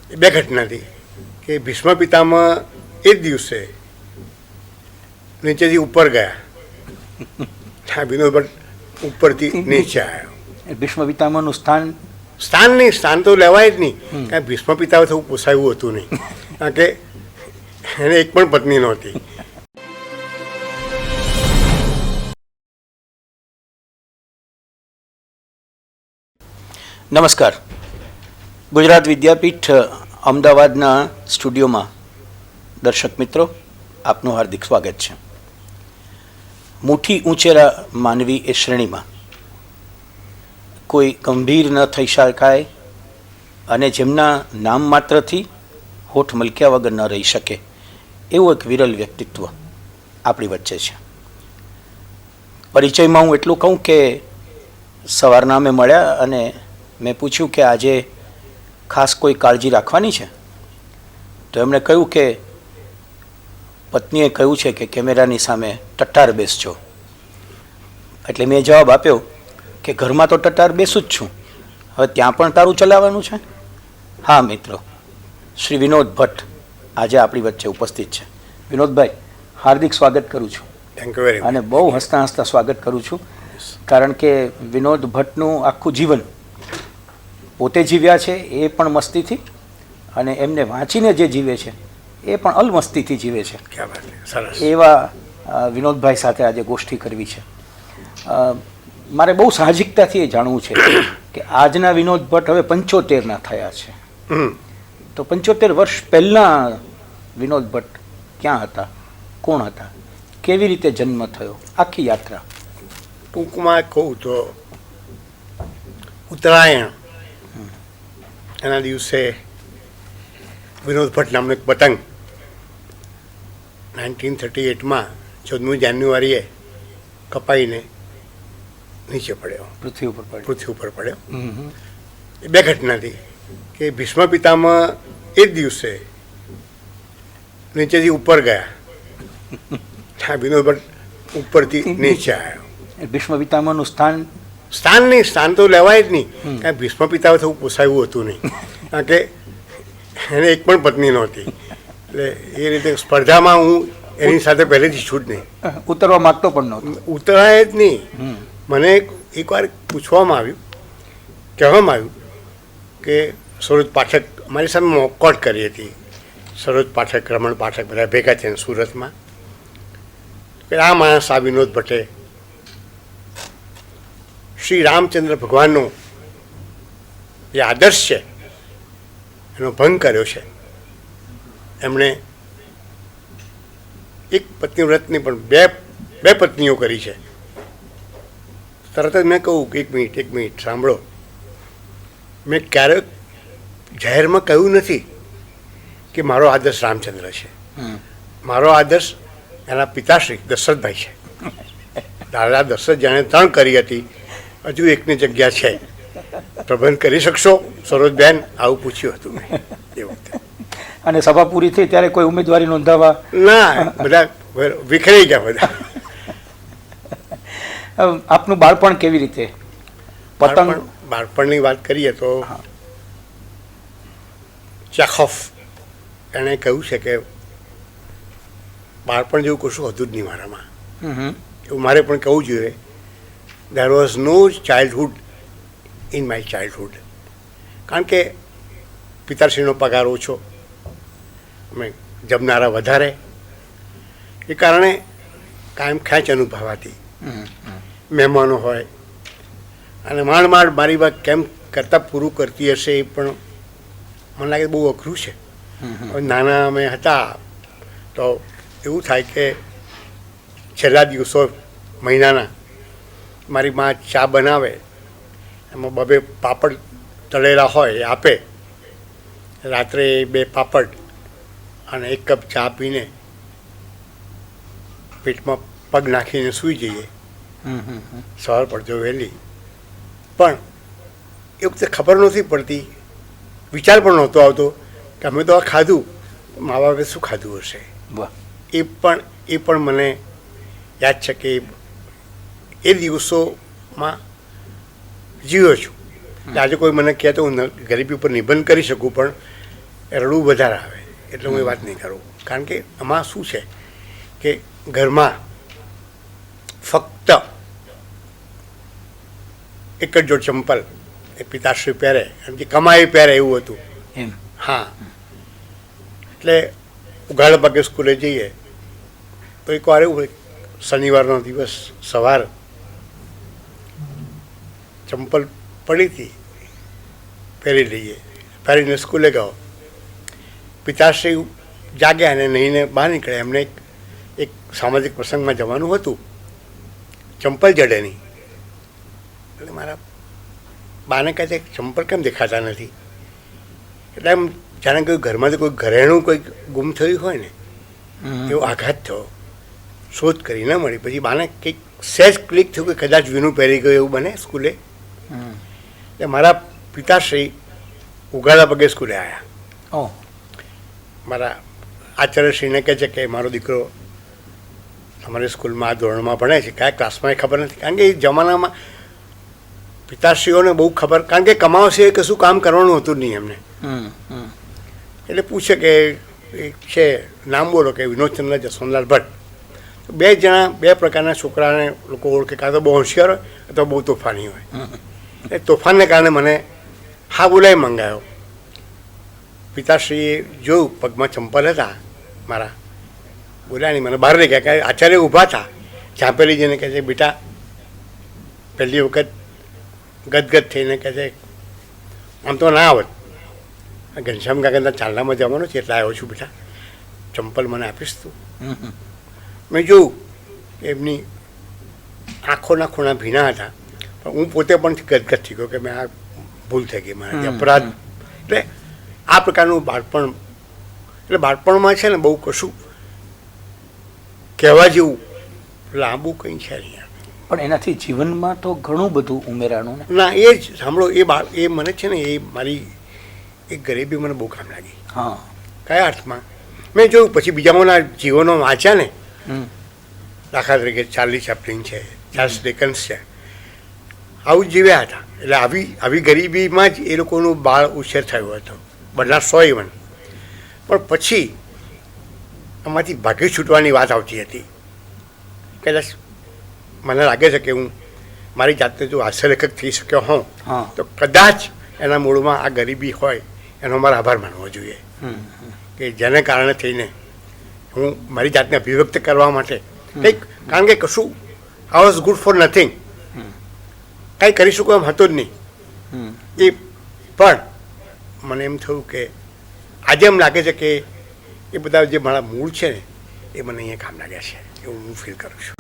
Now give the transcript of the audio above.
એ બે ઘટનાથી કે ભીષ્મ પિતામહ એ જ દિવસે નીચેથી ઉપર ગયા, વિનોદ ભટ્ટ ઉપરથી નીચે આવ્યો. ભીષ્મ પિતામહનું સ્થાન તો લેવાય જ નહીં, કારણ કે ભીષ્મ પિતામહ થવું પોસાયું હતું નહીં, કારણ કે એને એક પણ પત્ની નહોતી. નમસ્કાર. ગુજરાત વિદ્યાપીઠ અમદાવાદના સ્ટુડિયોમાં દર્શક મિત્રો, આપનું હાર્દિક સ્વાગત છે. મુઠ્ઠી ઊંચેરા માનવી એ શ્રેણીમાં કોઈ ગંભીર ન થઈ શકાય અને જેમના નામ માત્રથી હોઠ મલક્યા વગર ન રહી શકે એવું એક વિરલ વ્યક્તિત્વ આપણી વચ્ચે છે. પરિચયમાં હું એટલું કહું કે સવારના અમે મળ્યા અને મેં પૂછ્યું કે આજે ખાસ કોઈ કાળજી રાખવાની છે, તો એમણે કહ્યું કે પત્નીએ કહ્યું છે કે કેમેરાની સામે ટટ્ટાર બેસજો. એટલે મેં જવાબ આપ્યો કે ઘરમાં તો ટટ્ટાર બેસું જ છું, હવે ત્યાં પણ તારું ચલાવવાનું છે? હા મિત્રો, શ્રી વિનોદ ભટ્ટ આજે આપણી વચ્ચે ઉપસ્થિત છે. વિનોદભાઈ, હાર્દિક સ્વાગત કરું છું. Thank you very much. અને બહુ હસતા હસતા સ્વાગત કરું છું, કારણ કે વિનોદ ભટ્ટનું આખું જીવન પોતે જીવ્યા છે એ પણ મસ્તીથી, અને એમને વાંચીને જે જીવે છે એ પણ અલમસ્તીથી જીવે છે. સરસ. એવા વિનોદભાઈ સાથે આજે ગોષ્ઠી કરવી છે. મારે બહુ સાહજિકતાથી એ જાણવું છે કે આજના વિનોદ ભટ્ટ હવે 75ના થયા છે, તો 75 વર્ષ પહેલાં વિનોદ ભટ્ટ ક્યાં હતા, કોણ હતા, કેવી રીતે જન્મ થયો, આખી યાત્રા ટૂંકમાં કહું તો ઉત્તરાયણ એના દિવસે વિનોદ ભટ્ટ નામનો એક પતંગ 1938માં 14મી જાન્યુઆરીએ કપાઈને નીચે પડ્યો, પૃથ્વી ઉપર પડ્યો. એ બે ઘટનાથી કે ભીષ્મ પિતામહ એ જ દિવસે નીચેથી ઉપર ગયા, વિનોદ ભટ્ટ ઉપરથી નીચે આવ્યો. ભીષ્મ પિતામહનું સ્થાન તો લેવાય જ નહીં, કારણ કે ભીષ્મ પિતામહ થવું પોસાયું હતું નહીં, કારણ કે એને એક પણ પત્ની નહોતી. એટલે એ રીતે સ્પર્ધામાં હું એની સાથે પહેલેથી છું જ નહીં, ઉતરવા માગતો પણ નહોતો, ઉતરાય જ નહીં. મને એકવાર પૂછવામાં આવ્યું, કહેવામાં આવ્યું કે સરોજ પાઠક મારી સામે મોકકોટ કરી હતી, સરોજ પાઠક, રમણ પાઠક બધા ભેગા થઈને સુરતમાં, કે આ માણસ આ વિનોદ ભટ્ટે શ્રી રામચંદ્ર ભગવાનનો જે આદર્શ છે એનો ભંગ કર્યો છે. એમણે એક પત્ની વ્રતની પણ બે પત્નીઓ કરી છે. તરત જ મેં કહું કે એક મિનિટ સાંભળો, મેં ક્યારેક જાહેરમાં કહ્યું નથી કે મારો આદર્શ રામચંદ્ર છે, મારો આદર્શ એના પિતાશ્રી દશરથભાઈ છે. દાદા દશરથ જાણે 3 કરી હતી, હજુ એકની જગ્યા છે, પ્રબંધ કરી શકશો સરોજબેન, આવું પૂછ્યું હતું મેં એ વખતે. અને સભા પૂરી થઈ ત્યારે કોઈ ઉમેદવારી નોંધાવવા ના, બધા વિખરાઈ ગયા બધા. આપનું બાળપણ કેવી રીતે? બાળપણની વાત કરીએ તો ચેખોફ એણે કહ્યું છે કે બાળપણ જેવું કશું હતું જ નહીં મારામાં, એવું મારે પણ કહેવું જોઈએ. there was no childhood in my childhood, કારણ કે પિતાશ્રીનો પગાર ઓછો, અમે જમનારા વધારે, એ કારણે કાયમ ખેંચ અનુભવાતી. મહેમાનો હોય અને માંડ મારી વાત કેમ કરતાં પૂરું કરતી હશે એ પણ મને લાગે બહુ અઘરું છે. નાના અમે હતા તો એવું થાય કે છેલ્લા દિવસો મહિનાના મારી મા ચા બનાવે, એમાં 2 પાપડ તળેલા હોય એ આપે, રાત્રે 2 પાપડ અને 1 કપ ચા પીને પેટમાં પગ નાખીને સૂઈ જઈએ. સવાર પડજો વહેલી, પણ એ વખતે ખબર નહોતી પડતી, વિચાર પણ નહોતો આવતો કે અમે તો આ ખાધું, મા બાપે શું ખાધું હશે. એ પણ મને યાદ છે કે એ દિવસોમાં જીવ્યો છું. આજે કોઈ મને કહે તો હું ગરીબી ઉપર નિબંધ કરી શકું, પણ એ રડવું વધારે આવે, એટલે હું એ વાત નહીં કરું. કારણ કે આમાં શું છે કે ઘરમાં ફક્ત એક જ જોડ ચંપલ એ પિતાશ્રી પહેરે, અને જે કમાઈ પહેરે એવું હતું. એમ હા, એટલે ઉઘાડા પગે સ્કૂલે જઈએ તો એકવાર એવું હોય, શનિવારનો દિવસ સવાર ચંપલ પડી હતી, પહેરી લઈએ, પહેરીને સ્કૂલે ગયો. પિતાશ્રી જાગ્યા અને નહીંને બહાર નીકળ્યા. એમને એક સામાજિક પ્રસંગમાં જવાનું હતું, ચંપલ જડે નહીં. એટલે મારા બાને કહે છે ચંપલ કેમ દેખાતા નથી? એટલે એમ જાણે કોઈ ઘરમાંથી કોઈ ઘરેણું કોઈ ગુમ થયું હોય ને એવો આઘાત થયો. શોધ કરી ન મળી. પછી બાને કંઈક સહેજ ક્લિક થયું કે કદાચ વીનું પહેરી ગયું એવું બને સ્કૂલે. એટલે મારા પિતાશ્રી ઉઘાડા પગે સ્કૂલે આવ્યા. ઓહ, મારા આચાર્યશ્રીને કહે છે કે મારો દીકરો અમારી સ્કૂલમાં આ ધોરણમાં ભણે છે, કયા ક્લાસમાં એ ખબર નથી. કારણ કે એ જમાનામાં પિતાશ્રીઓને બહુ ખબર, કારણ કે કમાવશે એ કશું કામ કરવાનું હતું નહીં એમને. એટલે પૂછે કે એ છે નામ બોલો, કે વિનોદચંદ્ર જસવંતલાલ ભટ્ટ. તો બે જણા બે પ્રકારના છોકરાને લોકો ઓળખે, કાં તો બહુ હોશિયાર હોય અથવા બહુ તોફાની હોય. એ તોફાનને કારણે મને હા બોલાવી મંગાવ્યો. પિતાશ્રીએ જોયું પગમાં ચંપલ હતા મારા, બોલ્યા નહીં, મને બહાર લઈ ગયા. કે આચાર્ય ઊભા હતા, ઝાંપેલી જઈને કહે છે બેટા, પહેલી વખત ગદગદ થઈને કહે છે આમ તો ના આવત, ઘનશ્યામ કાકાના ચાલનામાં જવાનું છે એટલે આવ્યો છું બેટા, ચંપલ મને આપીશ તું? મેં જોયું એમની આંખોના ખૂણા ભીના હતા, પણ હું પોતે પણ ગદગદ થઈ ગયો કે મેં આ ભૂલ થઈ ગઈ મારાથી, અપરાધ. એટલે આ પ્રકારનું બાળપણ, એટલે બાળપણમાં છે ને બહુ કશું કહેવા જેવું લાંબુ કંઈ છે નહીં. પણ એનાથી જીવનમાં તો ઘણું બધું ઉમેરાણું ને. ના, એ જ સાંભળો, એ મને છે ને એ મારી એ ગરીબી મને બહુ કામ લાગી. હા, કયા અર્થમાં? મેં જોયું પછી બીજાઓના જીવનો વાંચ્યા ને, દાખલા તરીકે ચાર્લી ચેપ્લિન છે, ચાર્લ્સ ડિકન્સ છે, આવું જીવ્યા હતા. એટલે આવી ગરીબીમાં જ એ લોકોનું બાળ ઉછેર થયો હતો, બધાં 100 ઇવન. પણ પછી આમાંથી ભાગી છૂટવાની વાત આવતી હતી. કદાચ મને લાગે છે કે હું મારી જાતને જો હાસ્યલેખક થઈ શક્યો હોઉં તો કદાચ એના મૂળમાં આ ગરીબી હોય એનો મારે આભાર માનવો જોઈએ, કે જેને કારણે થઈને હું મારી જાતને અભિવ્યક્ત કરવા માટે કંઈક, કારણ કે કશું I was good for nothing, કાંઈ કરી શકું એમ હતું જ નહીં. એ પણ મને એમ થયું કે આજે એમ લાગે છે કે એ બધા જે મારા મૂળ છે ને એ મને અહીંયા કામ લાગ્યા છે, એવું હું ફીલ કરું છું.